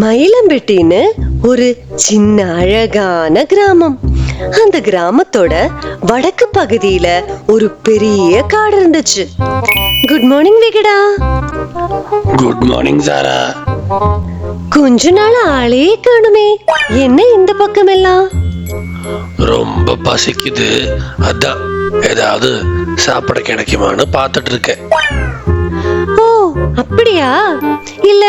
மயிலம்பட்டின்னு ஒரு சின்ன அழகான கிராமம். அந்த கிராமத்தோட வடக்கு பகுதியில ஒரு பெரிய காடு இருந்துச்சு. Good morning Vikata. Good morning Sara. கொஞ்ச நாள் ஆளே காணுமே, என்ன இந்த பக்கம் எல்லாம்? ரொம்ப பசிக்குது, அதான் ஏதாவது சாப்பிட கிடைக்குமான்னு பாத்துட்டு இருக்கேன். ஓ அப்படியா? இல்ல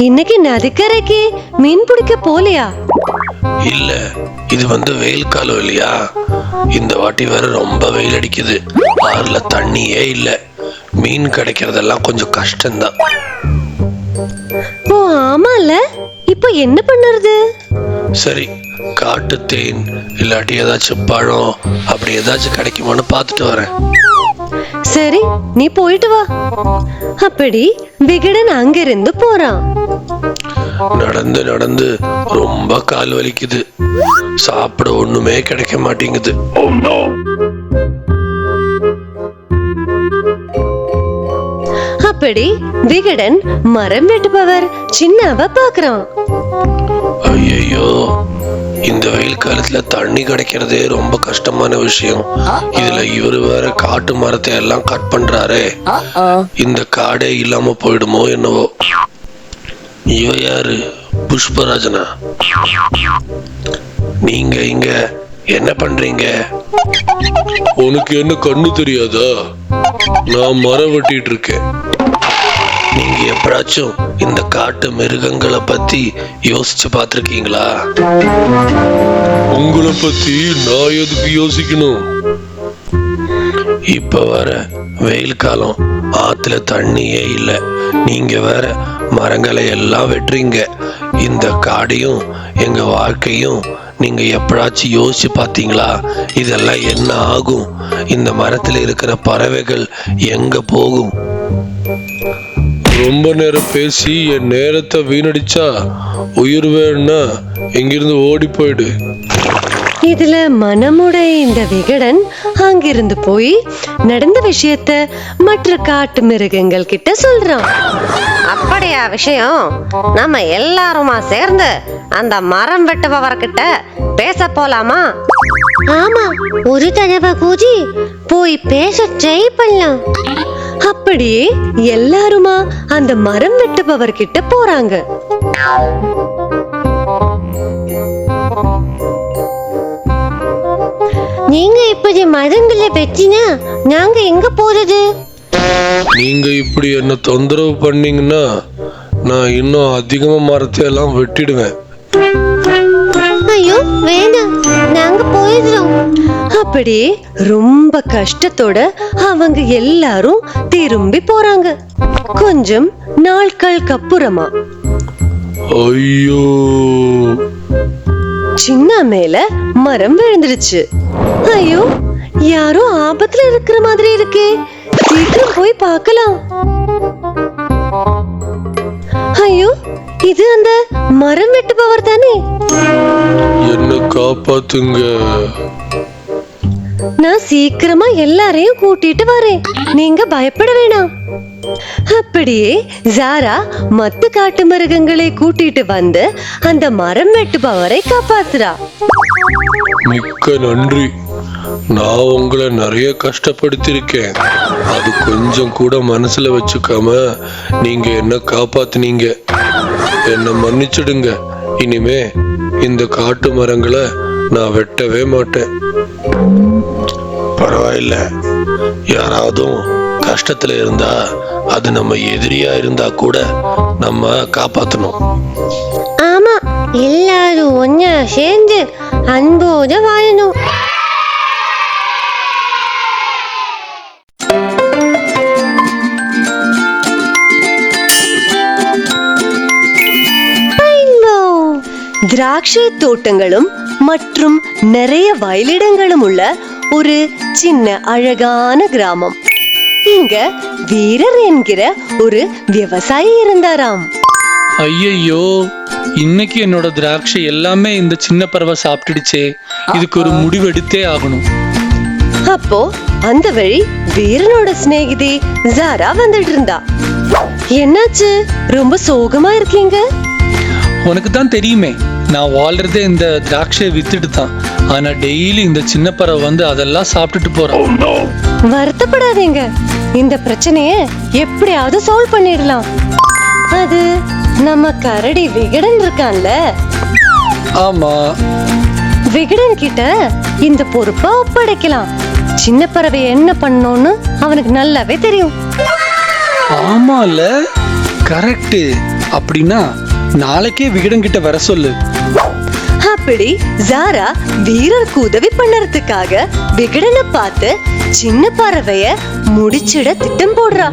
இன்னைக்கு நதிக்கரைக்கு மீன் பிடிக்க போலையா? இல்ல, இது வெயில் காலம் இல்லையா, இந்த வாட்டி வேற ரொம்ப வெயில் அடிக்குது. ஆறுல தண்ணியே இல்ல, மீன் கிடைக்கிறதெல்லாம் கொஞ்சம் கஷ்டம்தான். ஓ ஆமால, இப்ப என்ன பண்ணுறது? சரி, காட்டு தேன் இல்லாட்டி ஏதாச்சும் பழம் அப்படி ஏதாச்சும் கிடைக்குமான்னு பாத்துட்டு வரேன். சரி, நீ போயிட்டு வா. அப்படி விகடன் அங்கிருந்து போறான். நடந்து நடந்து ரொம்ப கால் வலிக்குது, சாப்பிட ஒண்ணுமே கிடைக்க மாட்டேங்குது. அப்படி விகடன் மரம் வெட்டுபவர் சின்னவ பாக்குறான். ஐயோ, இந்த வெயில் காலத்துல தண்ணி கிடைக்கிறதே ரொம்ப கஷ்டமான விஷயம். இதுல இவரு வேற காட்டு மரத்தை எல்லாம் கட் பண்றாரே, இந்த காடே இல்லாம போயிடுமோ என்னவோ. இவ யாரு? புஷ்பராஜனா? நீங்க இங்க என்ன பண்றீங்க? உனக்கு என்ன கண்ணு தெரியாதா? நான் மரம் வெட்டிட்டு இருக்கேன். நீங்க எப்படாச்சும் இந்த காட்டு மிருகங்களை பத்தி யோசிச்சு பார்த்திருக்கீங்களா? உங்களை பத்தி நான் எதுக்கு யோசிக்கணும்? இப்ப வர வெயில் காலம், ஆத்துல தண்ணியே இல்ல, நீங்க வேற மரங்களை எல்லாம் வெட்டுறீங்க. இந்த காடையும் எங்க வாழ்க்கையும் நீங்க எப்படாச்சும் யோசிச்சு பாத்தீங்களா? இதெல்லாம் என்ன ஆகும்? இந்த மரத்துல இருக்கிற பறவைகள் எங்க போகும்? ரொம்ப நேரம் பேசி என் நேரத்தை வீணடிச்சா உயிர் வேணும்னா எங்கிருந்து ஓடி போயிடு. இதுல மனமுடைய இந்த விகடன் அங்கிருந்து போய் நடந்த விஷயத்த மற்ற காட்டு மிருகங்கள் கிட்ட சொல்றான். அப்படியா விஷயம்? நம்ம எல்லாருமா சேர்ந்து அந்த மரம் வெட்டுபவர்கிட்ட பேச போலாமா? ஆமா, ஒரு தடவை கூடி போய் பேச ட்ரை பண்ணலாம். அப்படியே எல்லாருமா அந்த மரம் வெட்டுபவர் கிட்ட போறாங்க. நீங்க இப்படி மரங்களை வெட்டினா நாங்க எங்க போறது? நீங்க இப்படி என்ன தொந்தரவு பண்ணீங்கன்னா நான் இன்னும் அதிகமா மரத்தை எல்லாம் வெட்டிடுவேன். ஐயோ வேண்டாம், நாங்க போயிடுறோம். அப்படி ரொம்ப கஷ்டத்தோட அவங்க எல்லாரும் திரும்பி போறாங்க. கொஞ்சம் நாட்களுக்கு அப்புறமா ஐயோ, சின்ன மேல மரம் விழுந்துருச்சு. ஐயோ, யாரோ ஆபத்துல இருக்கிற மாதிரி இருக்கே, சீக்கிரம் போய் பார்க்கலாம். ஐயோ, இது அந்த மரம் வெட்டுபவர் தானே? என்ன காப்பாத்துங்க. நான் சீக்கிரமா எல்லாரையும் கூட்டிட்டு வரேன், நீங்க பயப்பட வேணாம். அப்படியே ஜாரா மத்த காட்டு மிருகங்களை கூட்டிட்டு வந்து அந்த மரம் வெட்டுபவரை காப்பாத்துறா. மிக்க நன்றி. நான் உங்களை நிறைய கஷ்டப்படுத்திருக்கேன், அது கொஞ்சம் கூட மனசுல வச்சுக்காம நீங்க என்ன காப்பாத்துனீங்க. என்ன மன்னிச்சிடுங்க. இனிமே இந்த காட்டு மரங்களை நான் வெட்டவே மாட்டேன். பரவாயில்ல, யாராவதும் கஷ்டத்துல இருந்தா அது நம்ம எதிரியா இருந்தா கூட நம்ம காப்பாத்தணும். ஆமா, எல்லாரும் ஒன்னா சேர்ந்து அன்போடு வாழணும். திராட்சை தோட்டங்களும் மற்றும் நிறைய வயலிடங்களும் உள்ள ஒரு சின்ன அழகான கிராமம். இங்க வீரர் என்கிற ஒரு விவசாயி இருந்தாராம். ஐயையோ, இன்னைக்கு என்னோட திராட்சை எல்லாமே இந்த சின்ன பறவை சாப்பிட்டுடுச்சே, இதுக்கு ஒரு முடிவு எடுத்தே ஆகணும். அப்போ அந்த வழி வீரனோட சிநேகிதி ஜாரா வந்துட்டு இருந்தா. என்னாச்சு, ரொம்ப சோகமா இருக்கீங்க? உனக்கு தான் தெரியுமே, நான் வாழ்றதே இந்த திராட்சையை வித்துட்டு தான். ஆனா டெய்லி இந்த சின்ன பறவை வந்து அதெல்லாம் சாப்பிட்டுட்டு போறான். வருத்தப்படாதீங்க, இந்த பிரச்சனைய எப்படியாவது சால்வ் பண்ணிடலாம். அது நம்ம கரடி விகடன் இருக்கான்ல, ஆமா, விகடன் கிட்ட இந்த பொறுப்பை ஒப்படைக்கலாம். சின்ன பறவை என்ன பண்ணணும்னு அவனுக்கு நல்லாவே தெரியும். ஆமால, கரெக்ட். அப்படின்னா நாளைக்கே விகடன் கிட்ட வர சொல்லு. அப்படி ஜாரா வீரருக்கு உதவி பண்ணறதுக்காக விகடனை பார்த்து சின்ன பறவைய முடிச்சிட திட்டம் போடுறா.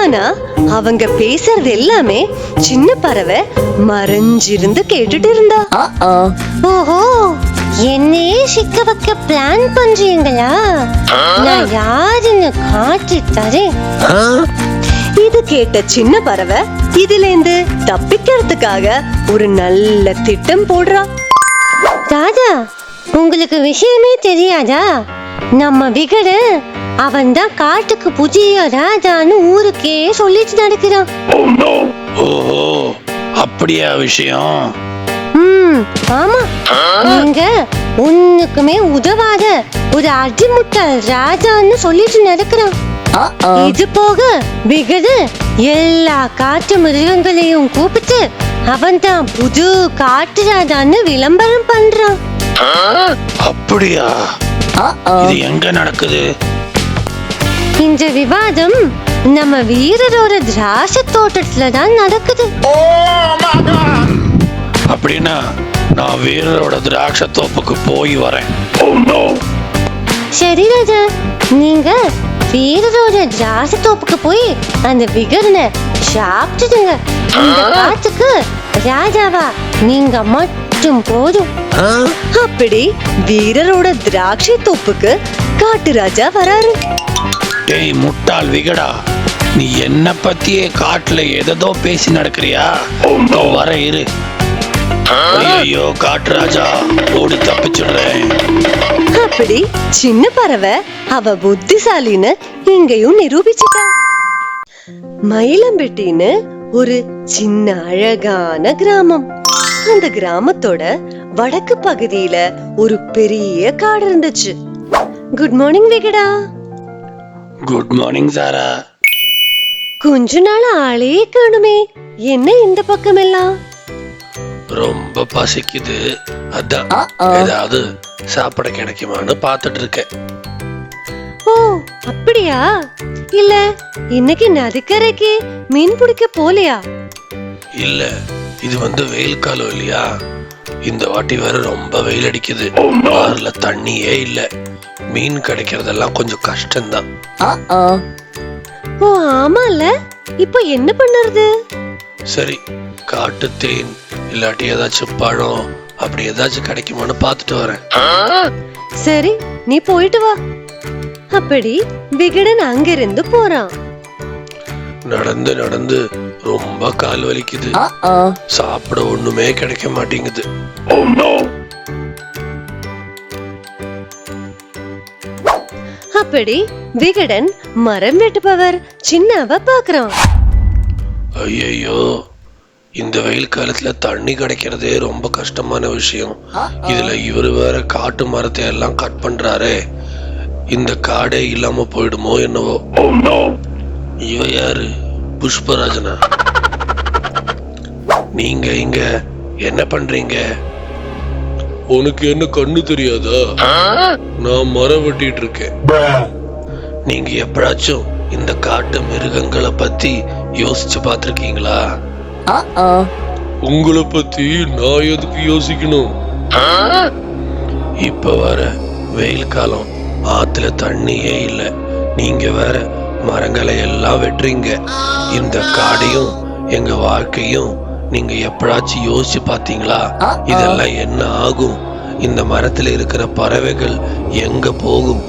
ஆனா அவங்க பேசுறது எல்லாமே சின்ன பறவை மறைஞ்சிருந்து கேட்டுட்டு இருந்தா. ஓஹோ, என்னையே சிக்க வைக்க பிளான் பண்றீங்களா? நான் யாருன்னு காட்டி தரேன். இது கேட்ட சின்ன பறவை இதுல இருந்து தப்பிக்கிறதுக்காக ஒரு நல்ல திட்டம் போடுறா. ராஜா, உங்களுக்கு விஷயமே தெரியாதா? நம்ம விகட அவன் தான் காட்டுக்கு புதிய ராஜான்னு ஊருக்கே சொல்லிட்டு நடக்கிறான். ஓஹோ, அப்படியா விஷயம்? ஆமா, நீங்க ஒண்ணுக்குமே உதவாத ஒரு அடிமுட்டாள் ராஜான்னு சொல்லிட்டு நடக்கிறான். இது போக விகட எல்லா காட்டு மிருகங்களையும் கூப்பிட்டு அவன் தான் புது காட்டு ராஜான்னு விளம்பரம் பண்றான். அப்படியா? இது எங்க நடக்குது? இந்த விவாதம் நம்ம வீரரோட திராட்சை தோட்டத்துல தான் நடக்குது. அப்படின்னா நான் வீரரோட திராட்சை தோப்புக்கு போய் வரேன். சரி ராஜா, நீங்க வீரரோட திராட்சை தோப்புக்கு போய் அந்த விகடனை சாப்பிட்டுடுங்க. இந்த காட்டுக்கு ராஜாவா நீங்க மட்டும் போதும். அப்படி வீரரோட திராட்சை தோப்புக்கு காட்டு ராஜா வராரு. டேய் முட்டாள் விகடா, நீ என்ன பத்தியே காட்டுல ஏதோ பேசி நடக்கிறியா? வர இரு. ஐயோ காட்டு ராஜா, ஓடி தப்பிச்சுடுறேன். அப்படி சின்ன பறவை அவ புத்திசாலின்னு இங்கேயும் நிரூபிச்சுட்டா. மயிலம்பட்டின்னு ஒரு சின்ன அழகான கிராமம். அந்த கிராமத்தோட வடக்கு பகுதியில ஒரு பெரிய காடு இருந்துச்சு. Good morning Vikata. Good morning Sara. கொஞ்ச நாள் ஆளே காணுமே, என்ன இந்த பக்கம் எல்லாம்? ரொம்ப பசிக்குது, அதான் ஏதாவது சாப்பிட கிடைக்குமான்னு பாத்துட்டு இருக்கேன். ஓ அப்படியா? இல்ல இன்னைக்கு நதிக்கரைக்கு மீன் பிடிக்க போலையா? இல்ல, இது வெயில் காலம் இல்லையா? இந்த வாட்டி வேற ரொம்ப வெயில் அடிக்குது. ஆறுல தண்ணியே இல்ல. மீன் கிடைக்கிறதெல்லாம் கொஞ்சம் கஷ்டம்தான். ஓ ஆமால, இப்ப என்ன பண்ணுறது? சரி, காட்டு தேன் இல்லாட்டி ஏதாச்சும் பழம் அப்படி ஏதாச்சும் கிடைக்குமான்னு பாத்துட்டு வரேன். சரி, நீ போயிட்டு வா. அப்படி விகடன் அங்கிருந்து போறான். நடந்து நடந்து ரொம்ப கால் வலிக்குது. சாப்பிட ஒண்ணுமே கிடைக்க மாட்டேங்குது. அப்படி விகடன் மரம் வெட்டுபவர் சின்னவ பாக்குறான். ஐயோ, இந்த வெயில் காலத்துல தண்ணி கிடைக்கிறதே ரொம்ப கஷ்டமான விஷயம். இதுல இவரு வேற காட்டு மரத்தை எல்லாம் கட் பண்றாரே, இந்த காடே இல்லாம போயிடுமோ என்னவோ. இவ யாரு? புஷ்பராஜனா? நீங்க இங்க என்ன பண்றீங்க? உனக்கு என்ன கண்ணு தெரியாதா? நான் மரம் வெட்டிட்டு இருக்கேன். நீங்க எப்படாச்சும் இந்த காட்டு மிருகங்களை பத்தி யோசிச்சு பார்த்திருக்கீங்களா? உங்களை பத்தி நான் எதுக்கு யோசிக்கணும்? இப்ப வர வெயில் காலம், ஆத்துல தண்ணியே இல்ல. நீங்க வேற மரங்களை எல்லாம் வெட்டுறீங்க. இந்த காடையும் எங்க வாழ்க்கையும் நீங்க எப்படாச்சும் யோசிச்சு பாத்தீங்களா? இதெல்லாம் என்ன ஆகும்? இந்த மரத்துல இருக்கிற பறவைகள் எங்க போகும்?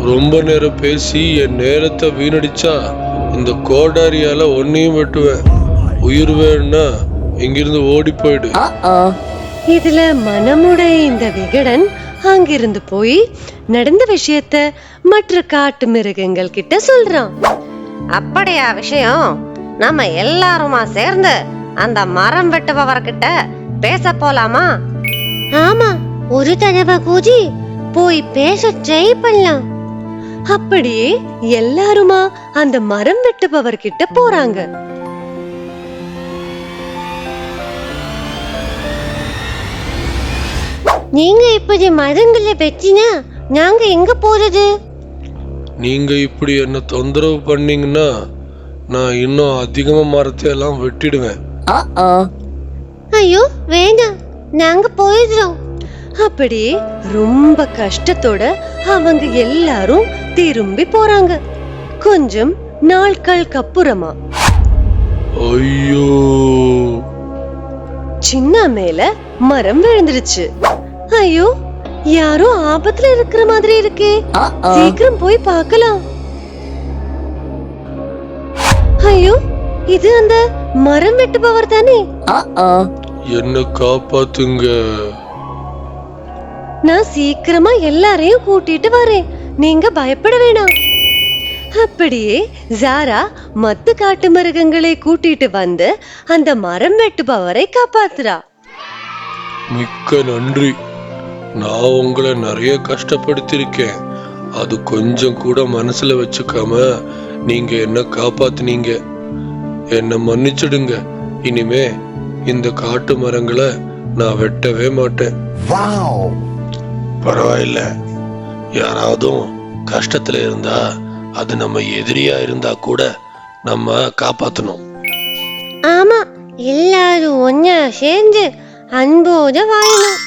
ரொம்ப நேரம் பேசி என் நேரத்தை வீணடிச்சா இந்த கோடாரியால ஒன்னையும் வெட்டுவேன். உயிர் வேணும்னா இங்கிருந்து ஓடி போயிடு. இதுல மனமுடைய இந்த விகடன் அங்கிருந்து போய் நடந்த விஷயத்த மற்ற காட்டு மிருகங்கள் கிட்ட சொல்றான். அப்படியா விஷயம்? நம்ம எல்லாருமா சேர்ந்து அந்த மரம் வெட்டுபவர்கிட்ட பேச போலாமா? ஆமா, ஒரு தடவை கூடி போய் பேச ட்ரை பண்ணலாம். அப்படியே எல்லாருமா அந்த மரம் வெட்டுபவர்கிட்ட போறாங்க. நீங்க இப்படி மரங்களை வெட்டினா நாங்க எங்க போறது? நீங்க இப்படி என்ன தொந்தரவு பண்ணீங்கன்னா நான் இன்னும் அதிகமா மரத்தை எல்லாம் வெட்டிடுவேன். ஐயோ வேண்டாம், நாங்க போயிடுறோம். அப்படியே ரொம்ப கஷ்டத்தோட அவங்க எல்லாரும் திரும்பி போறாங்க. கொஞ்சம் நாட்களுக்கு அப்புறமா ஐயோ, சின்ன மேல மரம் விழுந்துருச்சு. ஐயோ, யாரோ ஆபத்துல இருக்கிற மாதிரி இருக்கே, சீக்கிரம் போய் பார்க்கலாம். ஐயோ, இது அந்த மரம் வெட்டுபவர் தானே? என்ன காப்பாத்துங்க. நான் சீக்கிரமா எல்லாரையும் கூட்டிட்டு வரேன், நீங்க பயப்பட வேணாம். அப்படியே ஜாரா மத்த காட்டு மிருகங்களை கூட்டிட்டு வந்து அந்த மரம் வெட்டுபவரை காப்பாத்துறா. மிக்க நன்றி. நான் உங்களை நிறைய கஷ்டப்படுத்திருக்கேன். அது கொஞ்சம் கூட மனசுல வச்சுக்காம நீங்க என்ன காப்பாத்துனீங்க. என்ன மன்னிச்சிடுங்க. இனிமே இந்த காட்டு மரங்களை நான் வெட்டவே மாட்டேன். பரவாயில்ல, யாராவதும் கஷ்டத்துல இருந்தா அது நம்ம எதிரியா இருந்தா கூட நம்ம காப்பாத்தணும். ஆமா, எல்லாரும் ஒன்னா சேர்ந்து அன்போட வாழணும்.